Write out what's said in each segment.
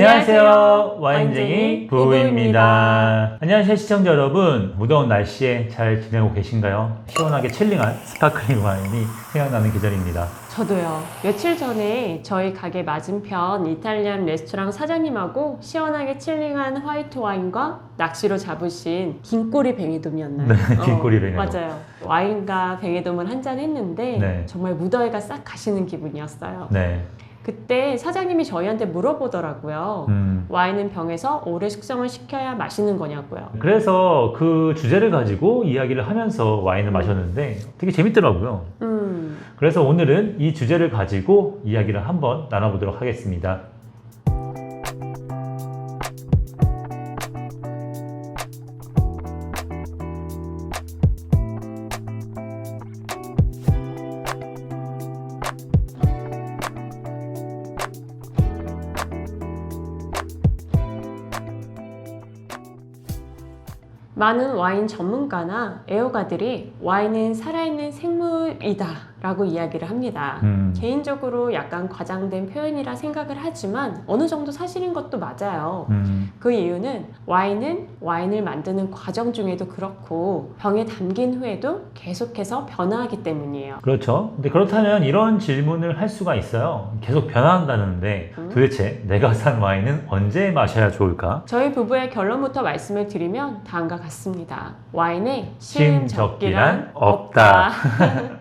안녕하세요. 와인쟁이 부부입니다. 안녕하세요 시청자 여러분. 무더운 날씨에 잘 지내고 계신가요? 시원하게 칠링한 스파클링 와인이 생각나는 계절입니다. 저도요. 며칠 전에 저희 가게 맞은편 이탈리안 레스토랑 사장님하고 시원하게 칠링한 화이트 와인과 낚시로 잡으신 긴꼬리 뱅에돔이었나요? 네, 긴꼬리 뱅에돔. 맞아요. 와인과 뱅에돔을 한잔 했는데 네. 정말 무더위가 싹 가시는 기분이었어요. 네. 그때 사장님이 저희한테 물어보더라고요. 와인은 병에서 오래 숙성을 시켜야 마시는 거냐고요. 그래서 그 주제를 가지고 이야기를 하면서 와인을 마셨는데 되게 재밌더라고요. 그래서 오늘은 이 주제를 가지고 이야기를 한번 나눠보도록 하겠습니다. 많은 와인 전문가나 애호가들이 와인은 살아있는 생물이다 라고 이야기를 합니다. 개인적으로 약간 과장된 표현이라 생각을 하지만 어느 정도 사실인 것도 맞아요. 그 이유는 와인은 와인을 만드는 과정 중에도 그렇고 병에 담긴 후에도 계속해서 변화하기 때문이에요. 그렇죠. 근데 그렇다면 이런 질문을 할 수가 있어요. 계속 변화한다는데 도대체 내가 산 와인은 언제 마셔야 좋을까? 저희 부부의 결론부터 말씀을 드리면 다음과 같습니다. 와인에 심적기란 없다.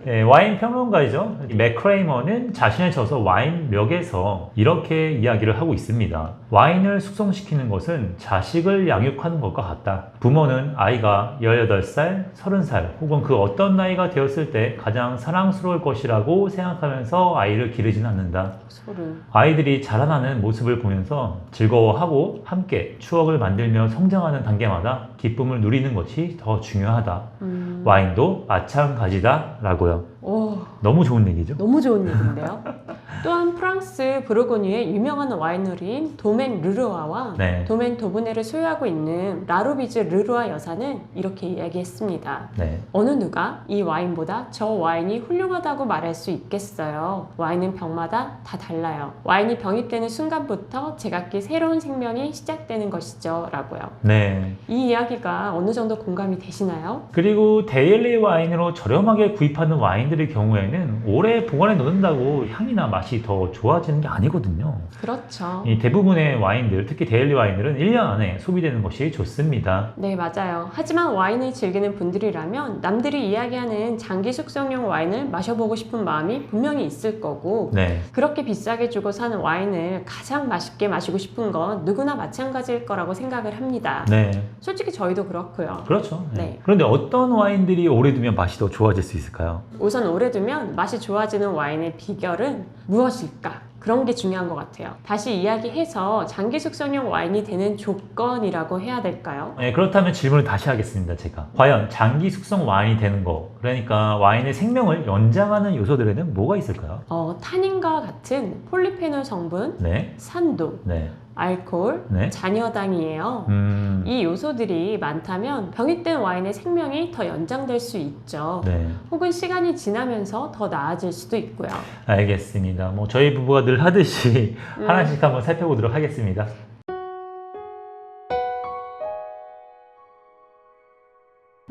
네, 와인 평론가이죠. 맥크레이머는 자신을 쳐서 와인력에서 이렇게 이야기를 하고 있습니다. 와인을 숙성시키는 것은 자식을 양육하는 것과 같다. 부모는 아이가 18살, 30살 혹은 그 어떤 나이가 되었을 때 가장 사랑스러울 것이라고 생각하면서 아이를 기르진 않는다. 소름. 아이들이 자라나는 모습을 보면서 즐거워하고 함께 추억을 만들며 성장하는 단계마다 기쁨을 누리는 것이 더 중요하다. 와인도 마찬가지다 라고요. 오, 너무 좋은 얘기죠? 너무 좋은 얘기인데요. 또한 프랑스 부르고뉴의 유명한 와이너리인 도멘 르루아와 네. 도멘 도브네를 소유하고 있는 라로비즈 르루아 여사는 이렇게 이야기했습니다. 네. 어느 누가 이 와인보다 저 와인이 훌륭하다고 말할 수 있겠어요. 와인은 병마다 다 달라요. 와인이 병이 되는 순간부터 제각기 새로운 생명이 시작되는 것이죠. 라고요. 네. 이 이야기가 어느 정도 공감이 되시나요? 그리고 데일리 와인으로 저렴하게 구입하는 와인들의 경우에는 오래 보관해 놓는다고 향이나 맛이 더 좋아지는 게 아니거든요. 그렇죠. 이 대부분의 와인들, 특히 데일리 와인들은 1년 안에 소비되는 것이 좋습니다. 네, 맞아요. 하지만 와인을 즐기는 분들이라면 남들이 이야기하는 장기 숙성용 와인을 마셔보고 싶은 마음이 분명히 있을 거고 네. 그렇게 비싸게 주고 사는 와인을 가장 맛있게 마시고 싶은 건 누구나 마찬가지일 거라고 생각을 합니다. 네. 솔직히 저희도 그렇고요. 그렇죠. 네. 네. 그런데 어떤 와인들이 오래 두면 맛이 더 좋아질 수 있을까요? 우선 오래 두면 맛이 좋아지는 와인의 비결은 무엇일까? 그런 게 중요한 것 같아요. 다시 이야기해서 장기 숙성용 와인이 되는 조건이라고 해야 될까요? 네, 그렇다면 질문을 다시 하겠습니다. 제가 과연 장기 숙성 와인이 되는 거, 그러니까 와인의 생명을 연장하는 요소들에는 뭐가 있을까요? 타닌과 같은 폴리페놀 성분, 네. 산도, 네. 알코올, 네. 잔여당이에요. 이 요소들이 많다면 병이 된 와인의 생명이 더 연장될 수 있죠. 네. 혹은 시간이 지나면서 더 나아질 수도 있고요. 알겠습니다. 뭐 저희 부부가 늘 하듯이 하나씩 한번 살펴보도록 하겠습니다.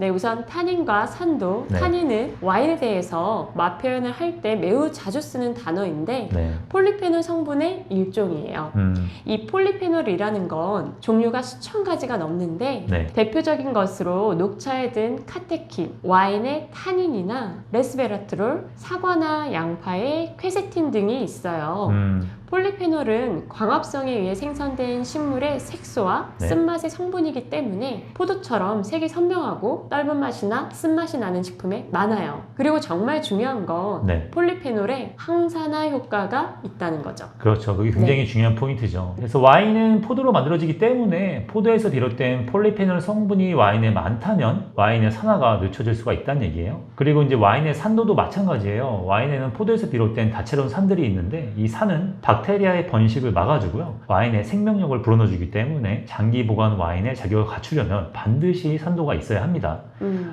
네, 우선 타닌과 산도. 네. 타닌은 와인에 대해서 맛 표현을 할 때 매우 자주 쓰는 단어인데 네. 폴리페놀 성분의 일종이에요. 이 폴리페놀이라는 건 종류가 수천 가지가 넘는데 네. 대표적인 것으로 녹차에 든 카테킨, 와인의 타닌이나 레스베라트롤, 사과나 양파의 퀘세틴 등이 있어요. 폴리페놀은 광합성에 의해 생성된 식물의 색소와 네. 쓴맛의 성분이기 때문에 포도처럼 색이 선명하고 떫은 맛이나 쓴맛이 나는 식품에 많아요. 그리고 정말 중요한 건 네. 폴리페놀에 항산화 효과가 있다는 거죠. 그렇죠. 그게 굉장히 중요한 포인트죠. 그래서 와인은 포도로 만들어지기 때문에 포도에서 비롯된 폴리페놀 성분이 와인에 많다면 와인의 산화가 늦춰질 수가 있다는 얘기예요. 그리고 이제 와인의 산도도 마찬가지예요. 와인에는 포도에서 비롯된 다채로운 산들이 있는데 이 산은 박테리아의 번식을 막아주고요. 와인의 생명력을 불어넣어주기 때문에 장기 보관 와인의 자격을 갖추려면 반드시 산도가 있어야 합니다.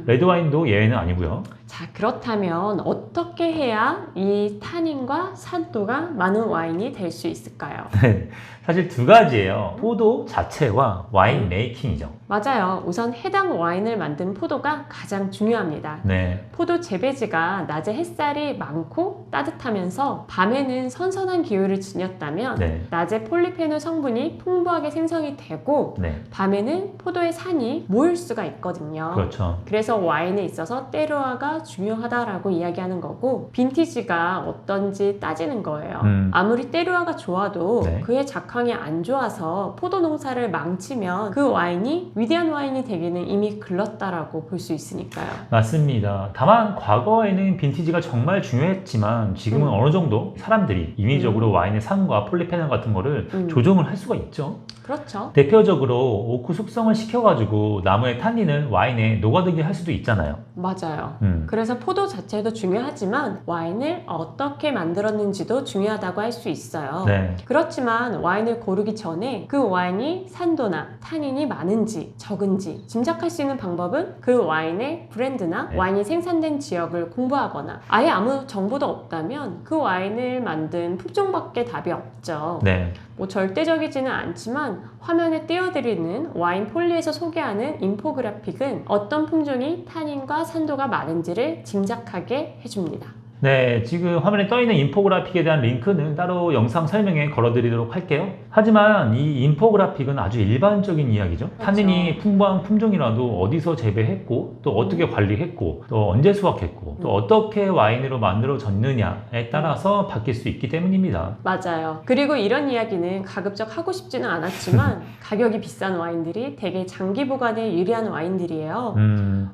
레드와인도 예외는 아니고요. 자, 그렇다면 어떻게 해야 이 타닌과 산도가 많은 와인이 될 수 있을까요? 네, 사실 두 가지예요. 포도 자체와 와인 메이킹이죠. 맞아요. 우선 해당 와인을 만든 포도가 가장 중요합니다. 네, 포도 재배지가 낮에 햇살이 많고 따뜻하면서 밤에는 선선한 기후를 지녔다면 네, 낮에 폴리페놀 성분이 풍부하게 생성이 되고 네, 밤에는 포도의 산이 모일 수가 있거든요. 그렇죠. 그래서 와인에 있어서 때르와가 중요하다라고 이야기하는 거고 빈티지가 어떤지 따지는 거예요. 아무리 때르와가 좋아도 네. 그의 작황이 안 좋아서 포도 농사를 망치면 그 와인이 위대한 와인이 되기는 이미 글렀다라고 볼 수 있으니까요. 맞습니다. 다만 과거에는 빈티지가 정말 중요했지만 지금은 어느 정도 사람들이 인위적으로 와인의 산과 폴리페놀 같은 거를 조정을 할 수가 있죠. 그렇죠. 대표적으로 오크 숙성을 시켜가지고 나무의 탄닌을 와인에 녹아들게 할 수도 있잖아요. 맞아요. 그래서 포도 자체도 중요하지만 와인을 어떻게 만들었는지도 중요하다고 할 수 있어요. 네. 그렇지만 와인을 고르기 전에 그 와인이 산도나 타닌이 많은지 적은지 짐작할 수 있는 방법은 그 와인의 브랜드나 네. 와인이 생산된 지역을 공부하거나 아예 아무 정보도 없다면 그 와인을 만든 품종밖에 답이 없죠. 네. 뭐 절대적이지는 않지만 화면에 띄워드리는 와인 폴리에서 소개하는 인포그래픽은 어떤 품종이 타닌과 산도가 많은지를 짐작하게 해줍니다. 네, 지금 화면에 떠있는 인포그래픽에 대한 링크는 따로 영상 설명에 걸어드리도록 할게요. 하지만 이 인포그래픽은 아주 일반적인 이야기죠. 그렇죠. 탄닌이 풍부한 품종이라도 어디서 재배했고 또 어떻게 관리했고 또 언제 수확했고 또 어떻게 와인으로 만들어졌느냐에 따라서 바뀔 수 있기 때문입니다. 맞아요. 그리고 이런 이야기는 가급적 하고 싶지는 않았지만 가격이 비싼 와인들이 되게 장기 보관에 유리한 와인들이에요.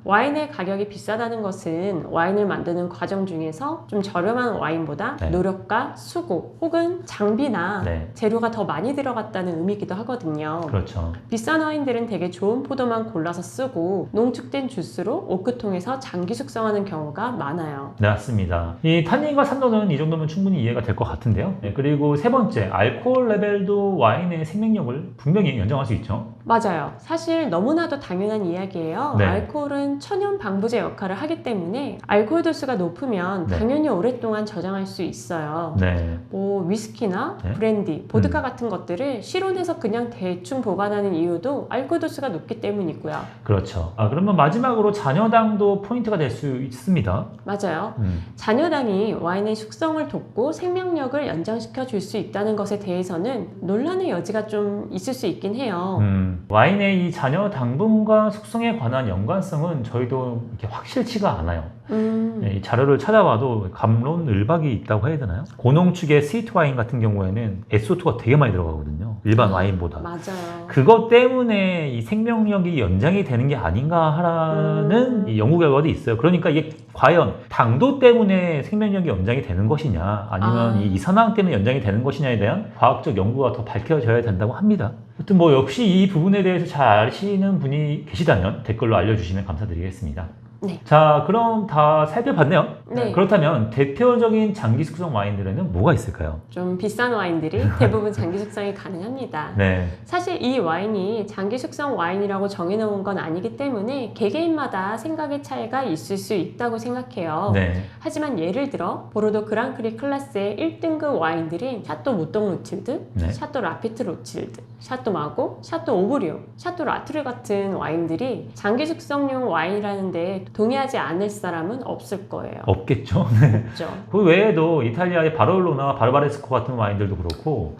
와인의 가격이 비싸다는 것은 와인을 만드는 과정 중에서 좀 저렴한 와인보다 네. 노력과 수고 혹은 장비나 네. 재료가 더 많이 들어갔다는 의미이기도 하거든요. 그렇죠. 비싼 와인들은 되게 좋은 포도만 골라서 쓰고 농축된 주스로 오크통에서 장기 숙성하는 경우가 많아요. 네, 맞습니다. 이 탄닌과 산도는 이 정도면 충분히 이해가 될 것 같은데요. 네, 그리고 세 번째, 알코올 레벨도 와인의 생명력을 분명히 연장할 수 있죠. 맞아요. 사실 너무나도 당연한 이야기예요. 네. 알코올은 천연 방부제 역할을 하기 때문에 알코올 도수가 높으면 네. 당연히 오랫동안 저장할 수 있어요. 네. 뭐 위스키나 네. 브랜디, 보드카 같은 것들을 실온에서 그냥 대충 보관하는 이유도 알코올 도수가 높기 때문이고요. 그렇죠. 그러면 마지막으로 잔여당도 포인트가 될 수 있습니다. 맞아요. 잔여당이 와인의 숙성을 돕고 생명력을 연장시켜 줄 수 있다는 것에 대해서는 논란의 여지가 좀 있을 수 있긴 해요. 와인의 이 잔여 당분과 숙성에 관한 연관성은 저희도 이렇게 확실치가 않아요. 이 자료를 찾아봐도 갑론을박이 있다고 해야 되나요? 고농축의 스위트 와인 같은 경우에는 SO2가 되게 많이 들어가거든요. 일반 와인보다. 맞아요. 그것 때문에 이 생명력이 연장이 되는 게 아닌가 하는 이 연구 결과도 있어요. 그러니까 이게 과연 당도 때문에 생명력이 연장이 되는 것이냐 아니면 이 이산화황 때문에 연장이 되는 것이냐에 대한 과학적 연구가 더 밝혀져야 된다고 합니다. 하여튼 뭐 역시 이 부분에 대해서 잘 아시는 분이 계시다면 댓글로 알려주시면 감사드리겠습니다. 네. 자, 그럼 다 살펴봤네요. 네. 그렇다면 대표적인 장기 숙성 와인들에는 뭐가 있을까요? 좀 비싼 와인들이 대부분 장기 숙성이 가능합니다. 네. 사실 이 와인이 장기 숙성 와인이라고 정해놓은 건 아니기 때문에 개개인마다 생각의 차이가 있을 수 있다고 생각해요. 네. 하지만 예를 들어 보르도 그랑크리 클래스의 1등급 와인들인 샤또 무똥 로칠드, 네. 샤또 라피트 로칠드, 샤또 마고, 샤또 오브리오, 샤또 라트르 같은 와인들이 장기 숙성용 와인이라는데 동의하지 않을 사람은 없을 거예요. 없겠죠. 네. 없죠. 그 외에도 이탈리아의 바르올로나 바르바레스코 같은 와인들도 그렇고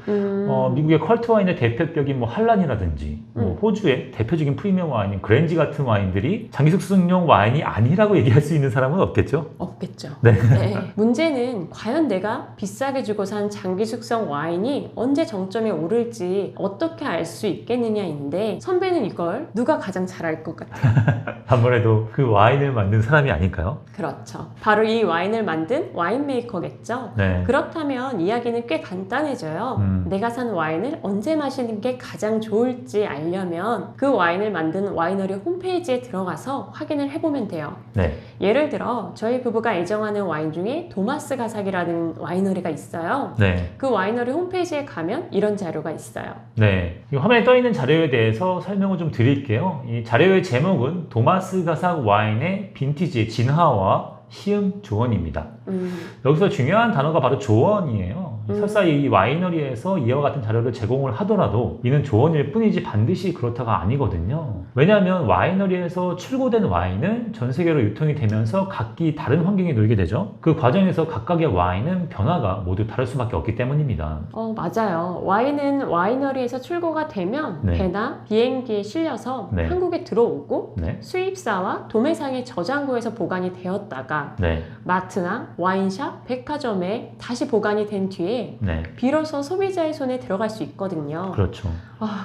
미국의 컬트 와인의 대표격인 뭐 할란이라든지 뭐 호주의 대표적인 프리미엄 와인인 그랜지 같은 와인들이 장기 숙성용 와인이 아니라고 얘기할 수 있는 사람은 없겠죠. 없겠죠. 네. 네. 문제는 과연 내가 비싸게 주고 산 장기 숙성 와인이 언제 정점에 오를지 어떻게 알 수 있겠느냐인데 선배는 이걸 누가 가장 잘 알 것 같아요. 아무래도 그 와인을 만든 사람이 아닐까요? 그렇죠. 바로 이 와인을 만든 와인 메이커겠죠. 네. 그렇다면 이야기는 꽤 간단해져요. 내가 산 와인을 언제 마시는 게 가장 좋을지 알려면 그 와인을 만든 와이너리 홈페이지에 들어가서 확인을 해보면 돼요. 네. 예를 들어 저희 부부가 애정하는 와인 중에 도마스 가삭이라는 와이너리가 있어요. 네. 그 와이너리 홈페이지에 가면 이런 자료가 있어요. 네. 이 화면에 떠 있는 자료에 대해서 설명을 좀 드릴게요. 이 자료의 제목은 도마스 가삭 와인의 빈티지 진화와 시음 조언입니다. 여기서 중요한 단어가 바로 조언이에요. 설사 이 와이너리에서 이와 같은 자료를 제공을 하더라도 이는 조언일 뿐이지 반드시 그렇다가 아니거든요. 왜냐하면 와이너리에서 출고된 와인은 전 세계로 유통이 되면서 각기 다른 환경에 놓이게 되죠. 그 과정에서 각각의 와인은 변화가 모두 다를 수밖에 없기 때문입니다. 맞아요. 와인은 와이너리에서 출고가 되면 네. 배나 비행기에 실려서 네. 한국에 들어오고 네. 수입사와 도매상의 저장고에서 보관이 되었다가 네. 마트나 와인샵, 백화점에 다시 보관이 된 뒤에 네. 비로소 소비자의 손에 들어갈 수 있거든요. 그렇죠.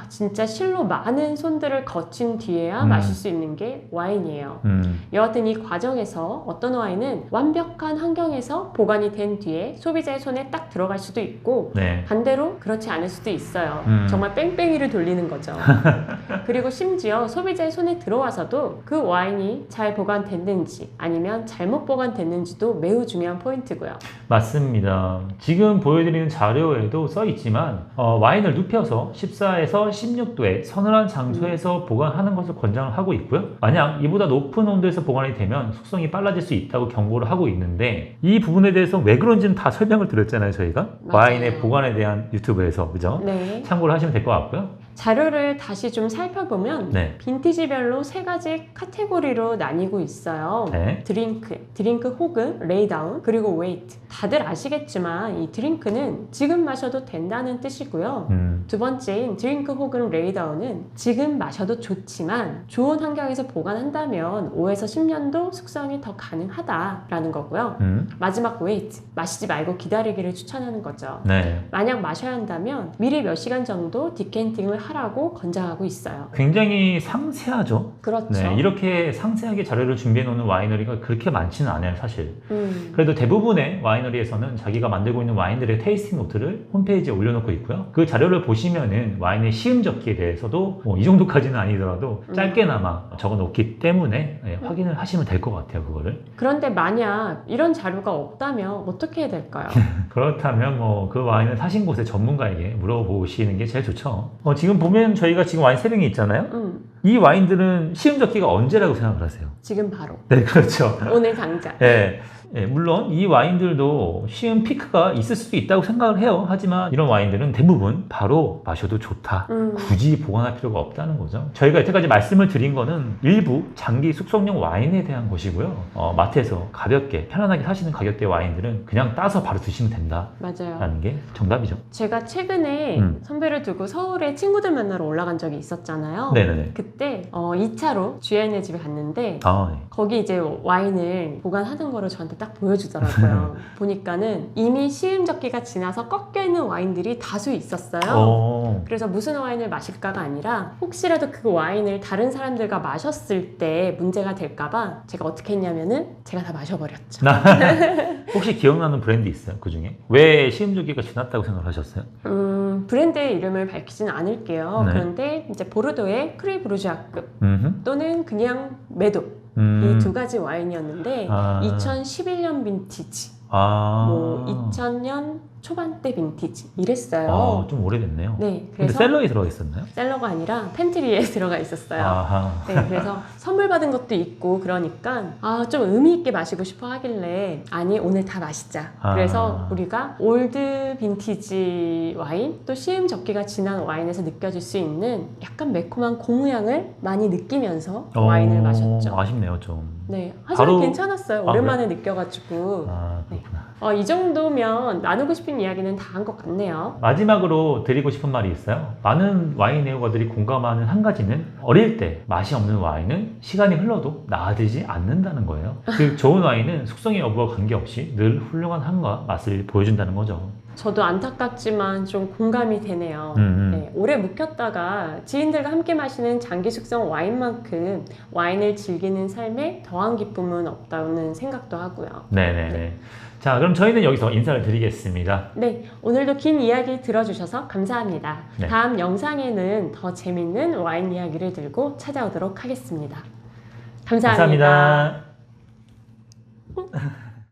진짜 실로 많은 손들을 거친 뒤에야 마실 수 있는 게 와인이에요. 여하튼 이 과정에서 어떤 와인은 완벽한 환경에서 보관이 된 뒤에 소비자의 손에 딱 들어갈 수도 있고 네. 반대로 그렇지 않을 수도 있어요. 정말 뺑뺑이를 돌리는 거죠. 그리고 심지어 소비자의 손에 들어와서도 그 와인이 잘 보관됐는지 아니면 잘못 보관됐는지도 매우 중요한 포인트고요. 맞습니다. 지금 보여드리는 자료에도 써 있지만 와인을 눕혀서 14에서 16도의 서늘한 장소에서 보관하는 것을 권장을 하고 있고요. 만약 이보다 높은 온도에서 보관이 되면 숙성이 빨라질 수 있다고 경고를 하고 있는데 이 부분에 대해서 왜 그런지는 다 설명을 드렸잖아요, 저희가. 맞아요. 와인의 보관에 대한 유튜브에서, 그죠? 네. 참고를 하시면 될 것 같고요. 자료를 다시 좀 살펴보면 네. 빈티지별로 세 가지 카테고리로 나뉘고 있어요. 네. 드링크 혹은 레이다운, 그리고 웨이트. 다들 아시겠지만 이 드링크는 지금 마셔도 된다는 뜻이고요. 두 번째인 드링크 혹은 레이다운은 지금 마셔도 좋지만 좋은 환경에서 보관한다면 5에서 10년도 숙성이 더 가능하다라는 거고요. 마지막 웨이트, 마시지 말고 기다리기를 추천하는 거죠. 네. 만약 마셔야 한다면 미리 몇 시간 정도 디캔팅을 하라고 권장하고 있어요. 굉장히 상세하죠. 그렇죠. 네, 이렇게 상세하게 자료를 준비해 놓는 와이너리가 그렇게 많지는 않아요, 사실. 그래도 대부분의 와이너리에서는 자기가 만들고 있는 와인들의 테이스팅 노트를 홈페이지에 올려놓고 있고요. 그 자료를 보시면은 와인의 시음 적기에 대해서도 이 정도까지는 아니더라도 짧게나마 적어 놓기 때문에 확인을 하시면 될 것 같아요, 그거를. 그런데 만약 이런 자료가 없다면 어떻게 해야 될까요? 그렇다면 그 와인을 사신 곳의 전문가에게 물어보시는 게 제일 좋죠. 지금 보면 저희가 지금 와인 세 병이 있잖아요. 이 와인들은 시음 적기가 언제라고 생각을 하세요? 지금 바로. 네, 그렇죠. 오늘 당장. 네. 물론 이 와인들도 시음 피크가 있을 수도 있다고 생각을 해요. 하지만 이런 와인들은 대부분 바로 마셔도 좋다. 굳이 보관할 필요가 없다는 거죠. 저희가 여태까지 말씀을 드린 거는 일부 장기 숙성용 와인에 대한 것이고요. 마트에서 가볍게 편안하게 사시는 가격대 와인들은 그냥 따서 바로 드시면 된다. 맞아요. 라는 게 정답이죠. 제가 최근에 선배를 두고 서울에 친구들 만나러 올라간 적이 있었잖아요. 네네네. 그때 2차로 주연의 집에 갔는데 네. 거기 이제 와인을 보관하는 거를 저한테 딱 보여주더라고요. 보니까는 이미 시음 적기가 지나서 꺾여있는 와인들이 다수 있었어요. 그래서 무슨 와인을 마실까가 아니라 혹시라도 그 와인을 다른 사람들과 마셨을 때 문제가 될까봐 제가 어떻게 했냐면은 제가 다 마셔버렸죠. 혹시 기억나는 브랜드 있어요? 그 중에? 왜 시음 적기가 지났다고 생각하셨어요? 브랜드의 이름을 밝히진 않을게요. 네. 그런데 이제 보르도의 크리 부르주아급 또는 그냥 메도 이 두 가지 와인이었는데 2011년 빈티지, 2000년 초반대 빈티지 이랬어요. 좀 오래됐네요. 네, 근데 그래서 셀러에 들어가 있었나요? 셀러가 아니라 팬트리에 들어가 있었어요. 아하. 네, 그래서 선물 받은 것도 있고 그러니까 좀 의미 있게 마시고 싶어 하길래 아니 오늘 다 마시자. 그래서 우리가 올드 빈티지 와인 또 시음 적기가 지난 와인에서 느껴질 수 있는 약간 매콤한 고무향을 많이 느끼면서 와인을 마셨죠. 아쉽네요 좀. 네, 하지만 바로... 괜찮았어요. 오랜만에 느껴가지고. 그렇구나. 이 정도면 나누고 싶은 이야기는 다 한 것 같네요. 마지막으로 드리고 싶은 말이 있어요. 많은 와인 애호가들이 공감하는 한 가지는 어릴 때 맛이 없는 와인은 시간이 흘러도 나아지지 않는다는 거예요. 즉 좋은 와인은 숙성의 여부와 관계없이 늘 훌륭한 향과 맛을 보여준다는 거죠. 저도 안타깝지만 좀 공감이 되네요. 네, 오래 묵혔다가 지인들과 함께 마시는 장기 숙성 와인만큼 와인을 즐기는 삶에 더한 기쁨은 없다는 생각도 하고요. 네네네. 네. 자, 그럼 저희는 여기서 인사를 드리겠습니다. 네, 오늘도 긴 이야기 들어주셔서 감사합니다. 네. 다음 영상에는 더 재밌는 와인 이야기를 들고 찾아오도록 하겠습니다. 감사합니다. 감사합니다.